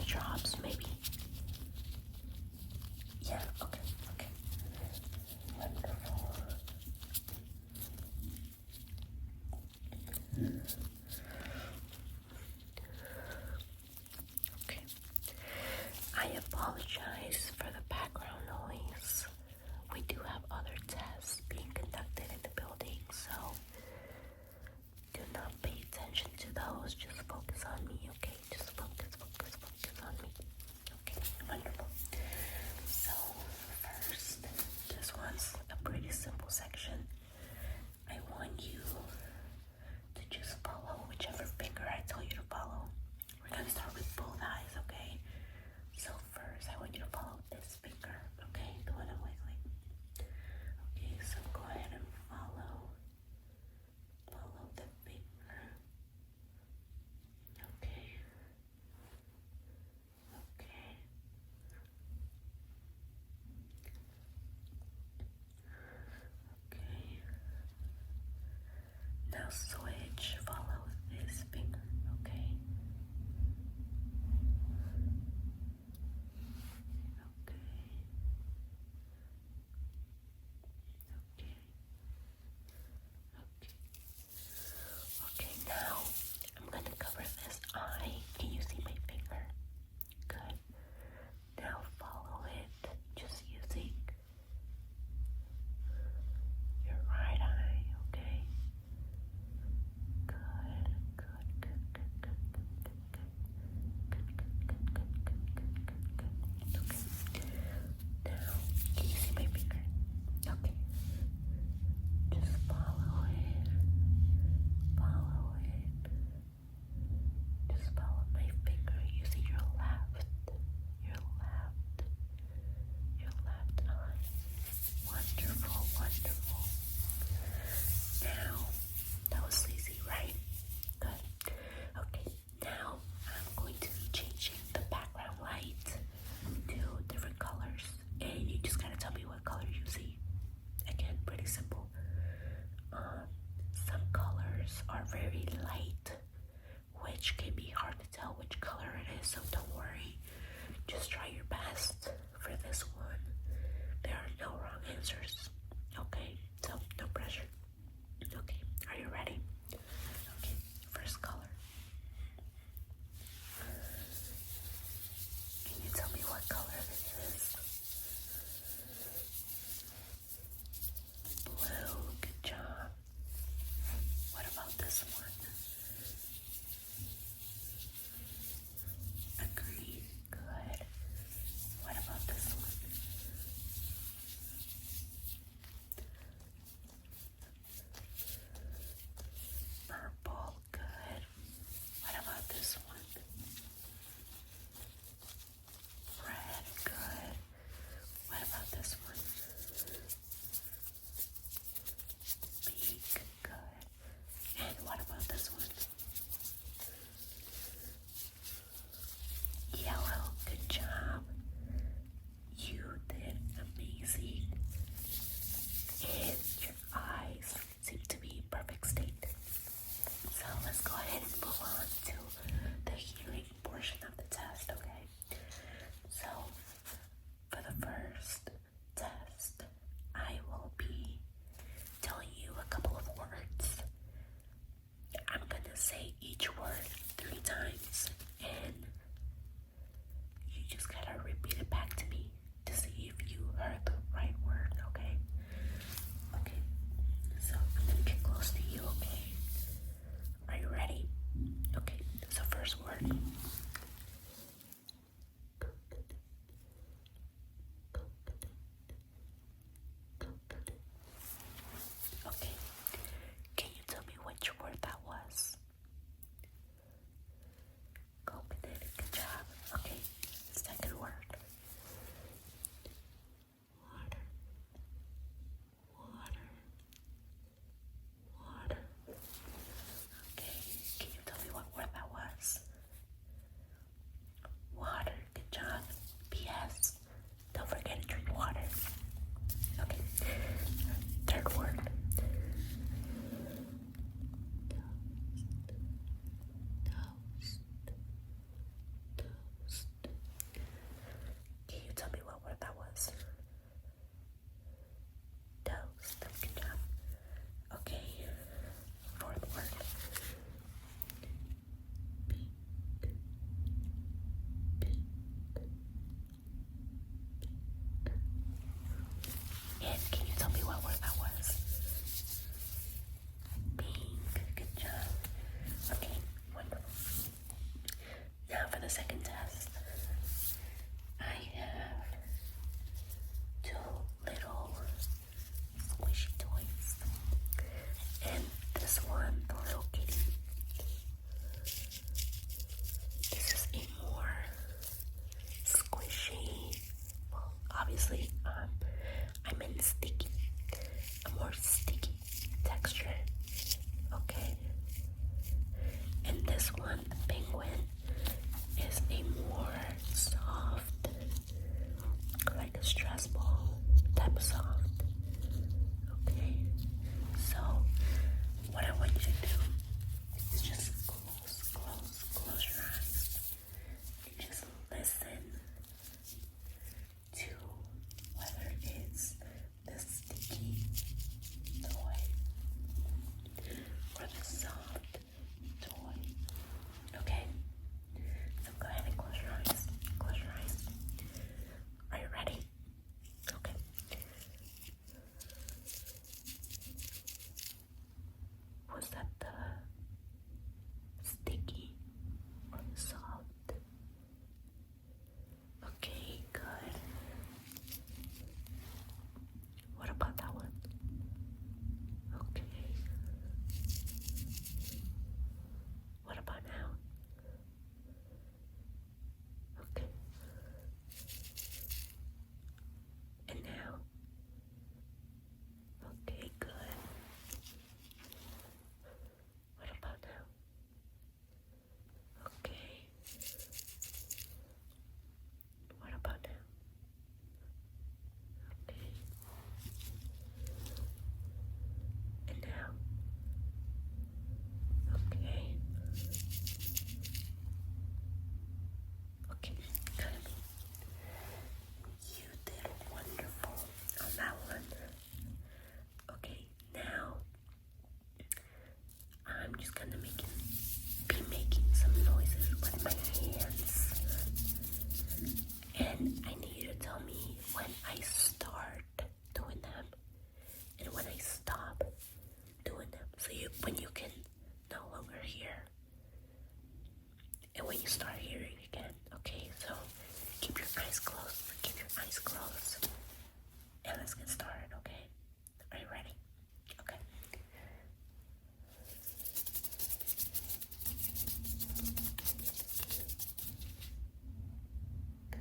drops, maybe. Yeah, okay, okay. Wonderful. Okay. I apologize for the background noise. We do have other tests being conducted in the building, so do not pay attention to those. Just focus on me, okay? Just focus on me. Okay, wonderful. So, first, this one's a pretty simple section. I want you to just follow whichever finger I tell you to follow. We're gonna start with both eyes, okay? So first, I want you to follow this finger, okay? The one I'm wiggling. Okay, so go ahead and follow the finger. Okay. Okay. Okay. Now switch, follow this finger, okay? Okay. Okay. Okay. Okay, now I'm gonna cover this eye. Can you see my finger? Good. Now follow it, just using your right eye, okay? Good. second test, I have two little squishy toys. And this one, the little kitty, this is a more squishy, well, obviously, I meant sticky, a more sticky texture, okay? And this one, the penguin, is a more soft, like a stress ball type of soft, okay? So, what I want you to do is just close your eyes and just listen to whether it's the sticky toy or the soft toy. Okay? So go ahead and close your eyes. Close your eyes. Are you ready? Okay. Was that the sticky or the soft? Okay, good. What about that one? Okay. What about now? Okay. And now? Okay, good. What about now? Okay. What about now? Okay. And now? Okay. Okay, good. You did wonderful on that one. Okay, now I'm just gonna be making some noises with my hands. And I need you to tell me when I start doing them and when I stop doing them. So when you can no longer hear and when you start hearing again. Okay, so keep your eyes closed. Keep your eyes closed. And let's get started, okay? Are you ready? Okay. Good.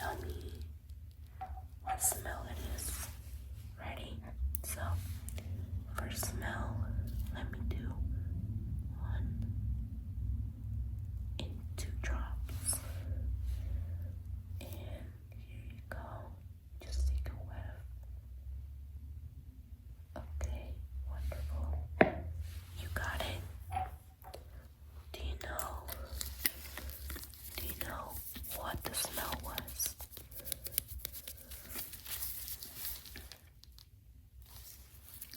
tell me what smell it is. Ready? So, first smell, let me do 1 and 2 drops. And here you go. Just take a whiff. Okay, wonderful. You got it. Do you know what the smell was?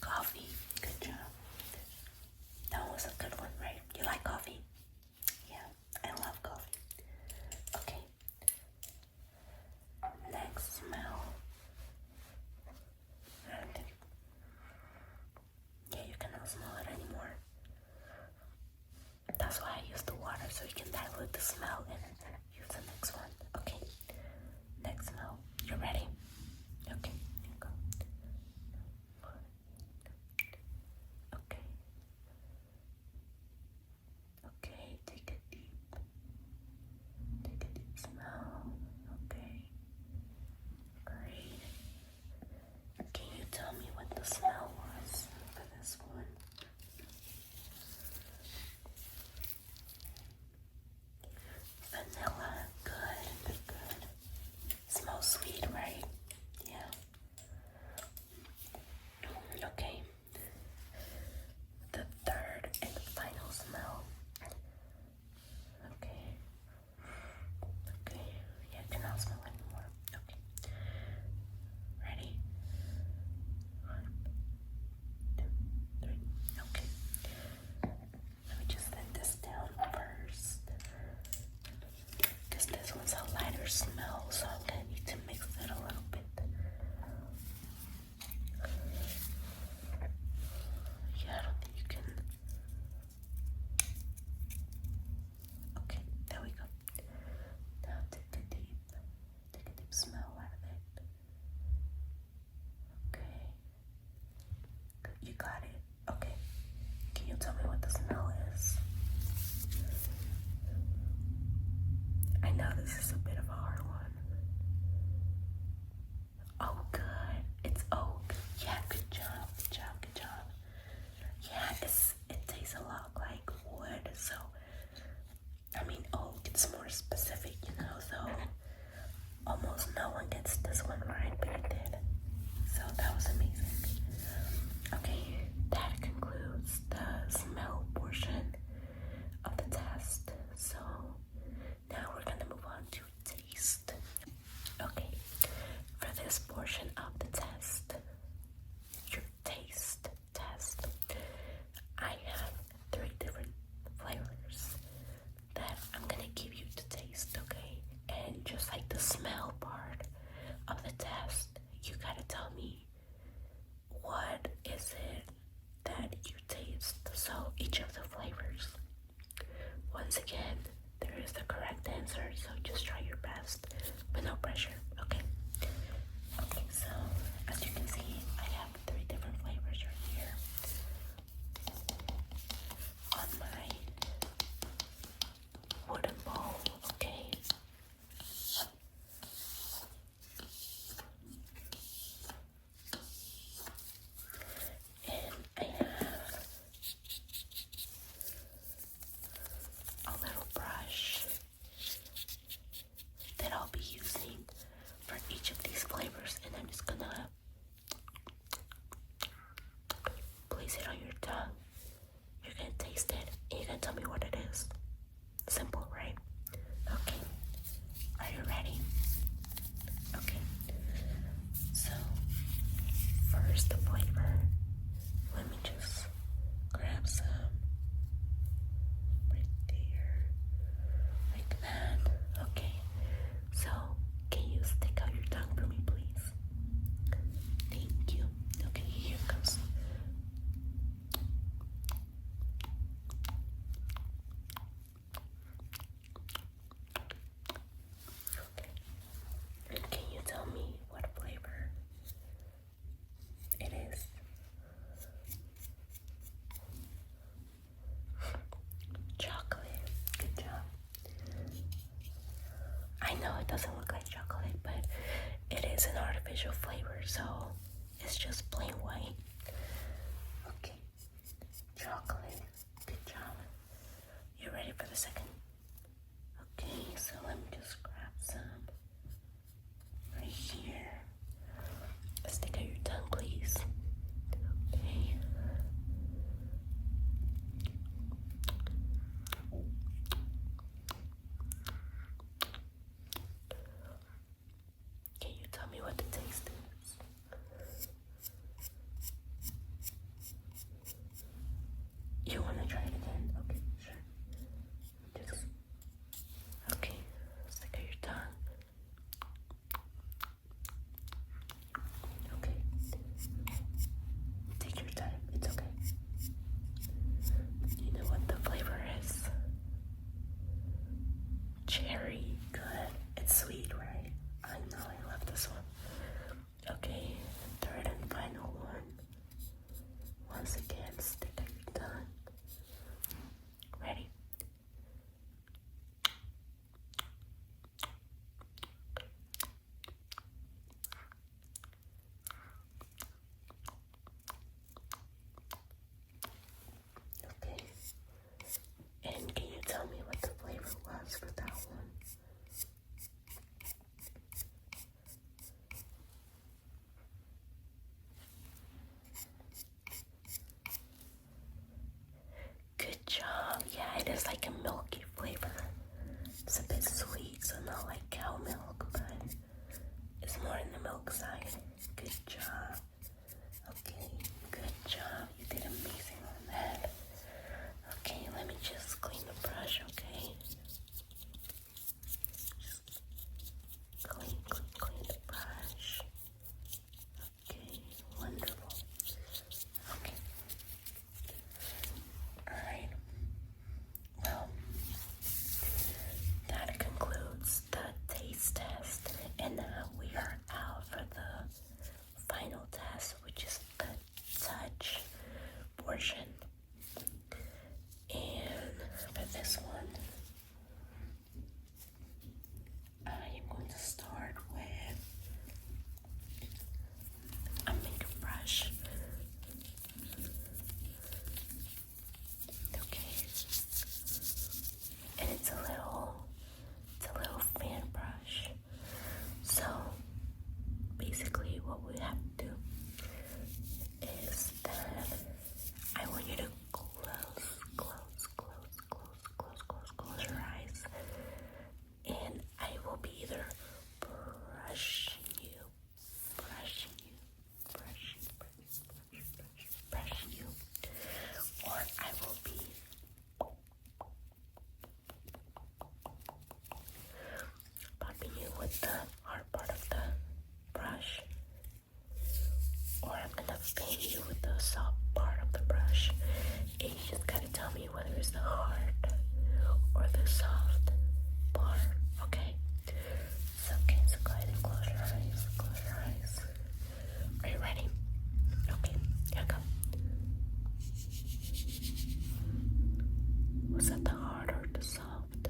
Coffee. Good job. That was a good one, right? You like coffee? Yeah, I love coffee. Okay. Next smell. And yeah, you cannot smell it anymore. That's why I use the water so you can dilute the smell and use the next one. Okay. Next smell. You ready? Okay. Here you go. Okay. Okay. Take a deep smell. Okay. Great. Can you tell me what the smell was for this one? Vanilla. Good. Smells sweet, right? Yeah. Okay. The third and final smell. Okay. Yeah, I cannot smell anymore. Okay. Ready? 1, 2, 3. Okay. Let me just set this down first. Because this one's a lighter smell, so I'm gonna need to mix it a little bit. Yeah, I don't think you can. Okay, there we go. Now take a deep smell out of it. Okay. Good, you got it. Okay. Can you tell me what the smell is? I know this is a bit of a hard one. Oh, good. It's oak. Yeah, good job. Yeah, it tastes a lot like wood, so I mean oak, it's more specific, so almost no one gets this one right, but you did. So that was amazing. Okay, that concludes the smell portion of the test. So now we're gonna move on to taste. Okay, for this portion of the test, your taste test, I have 3 different flavors that I'm gonna give you to taste, okay? And just like the smell part of the test, you gotta tell me what is it that you taste. So each of the flavors. Once again, there is the correct answer, so just try your best, but no pressure, okay? Okay, so as you can see, I have 3 different flavors right here on my wooden bowl, okay? And I have a little brush that I'll be using for each of these flavors, and I'm just gonna place it on your tongue. You're gonna taste it, and you're gonna tell me what it is. Simple, right? Okay. Are you ready? Okay. So, first the flavor. Let me just grab some right there. Like that. Okay. So, can you stick out your tongue for me, please? Thank you. Okay, here it goes. Okay. Can you tell me what flavor it is? Chocolate. Good job. I know it doesn't look like chocolate, but it's an artificial flavor, so it's just plain white. Okay, chocolate. Good job. You ready for the second? Okay, so let me just grab some right here. Stick out your tongue, please. Okay. Can you tell me what the taste is? You want to try it again? Okay, sure. Just, okay, stick out your tongue. Okay. Take your time. It's okay. You know what the flavor is? Cherry. Good. It's sweet, right? I know. I love this one. Okay. Third and final one. Once again, stick out your tongue. Ready? Okay. And can you tell me what the flavor was for that one? Good job. Yeah, it is like a milky flavor. It's a bit sweet, so not like cow milk, but it's more in the milk side. Good job. Okay, good job. You did amazing on that. Okay, let me just clean the brush, okay? Just clean the brush. Okay, wonderful. Okay. Alright. Well, that concludes the taste test. And now we are out for the final test, which is the touch portion. And for this one, I am going to start with a makeup brush. Okay. And it's a little fan brush. So basically what we have to do is that I want you to close your eyes, and I will be either brushing you, or I will be popping you with the hard part of the brush, or I'm gonna fan you with the soft part of the brush. And you just gotta tell me whether it's the hard or the soft part, okay? So go ahead and close your eyes. Are you ready? Okay, here I go. Was that the hard or the soft?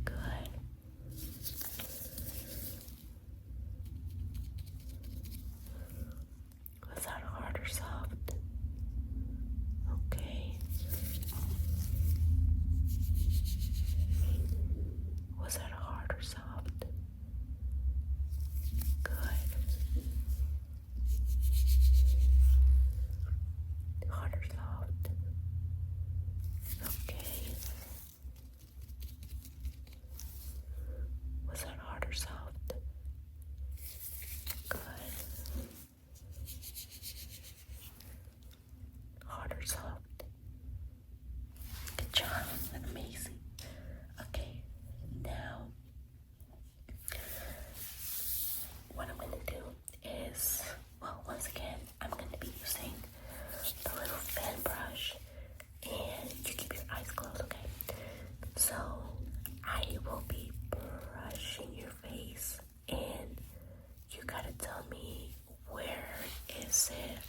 Good. Was that hard or soft? Okay. Was that hard or soft? Good. Hard or soft? Okay. Was that hard or soft? Good. Hard or soft? Good job. Amazing. Okay. Now, what I'm gonna do is, well, once again, I'm gonna be using the little fan brush, and you keep your eyes closed, okay? So I will be brushing your face, and you gotta tell me where is it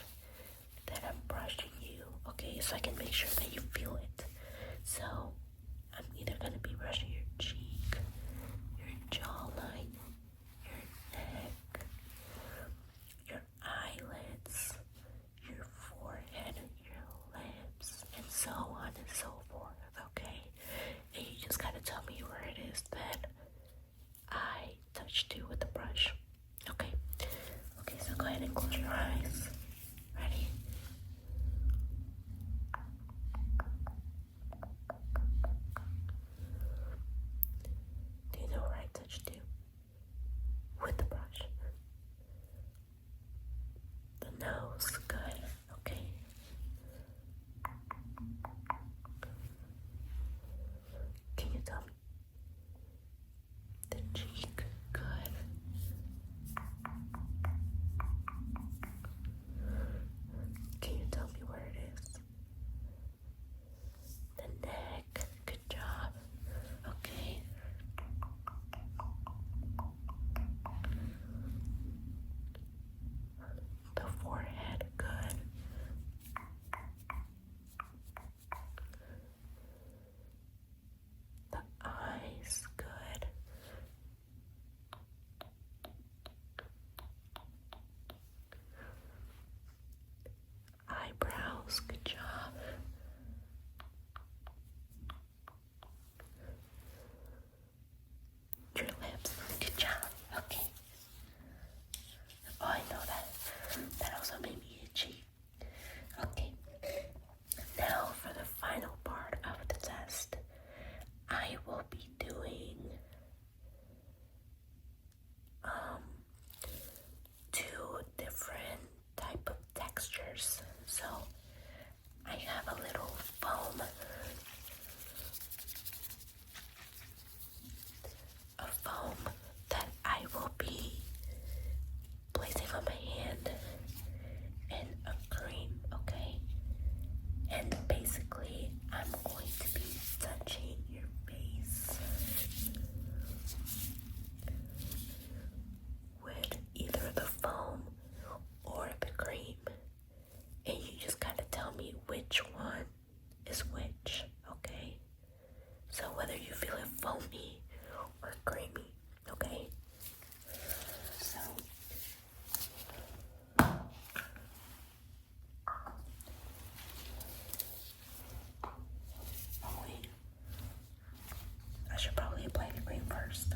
that I'm brushing you, okay? So I can make sure that you feel it. So I'm either gonna be brushing your cheek, your jawline, you feel it foamy or creamy, okay? So I should probably apply the cream first.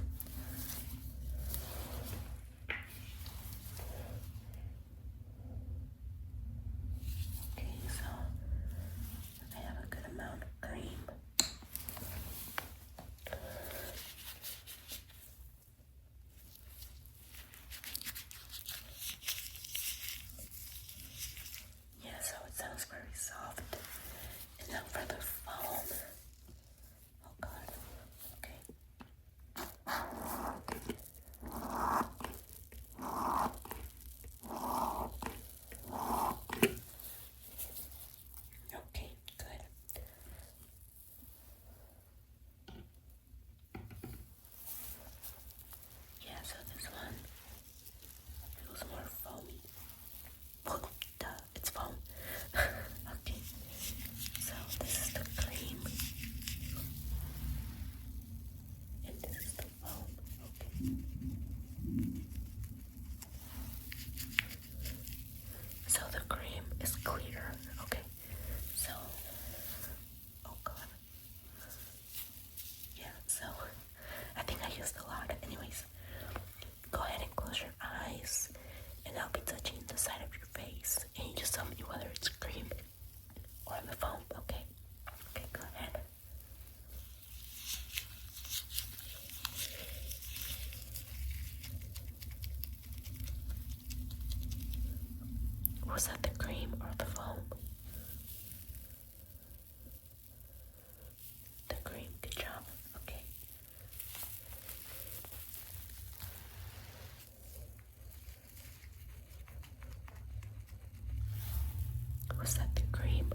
Okay, so I have a good amount of cream. Yeah, so it sounds very soft. And now for the foam. Oh god. Okay. Okay, good. Yeah, so this one feels more foamy. Oh, duh, it's foam. Okay, so this is the cream, and this is the foam. Okay. So the cream is clear. Okay. So, oh god. Yeah, so I think I used a lot. Anyways, go ahead and close your eyes, and I'll be touching the side of your face, and you just tell me whether it's cream or the foam, okay? Okay, go ahead. Was that the cream or the foam? The cream, good job. Okay. Was that the cream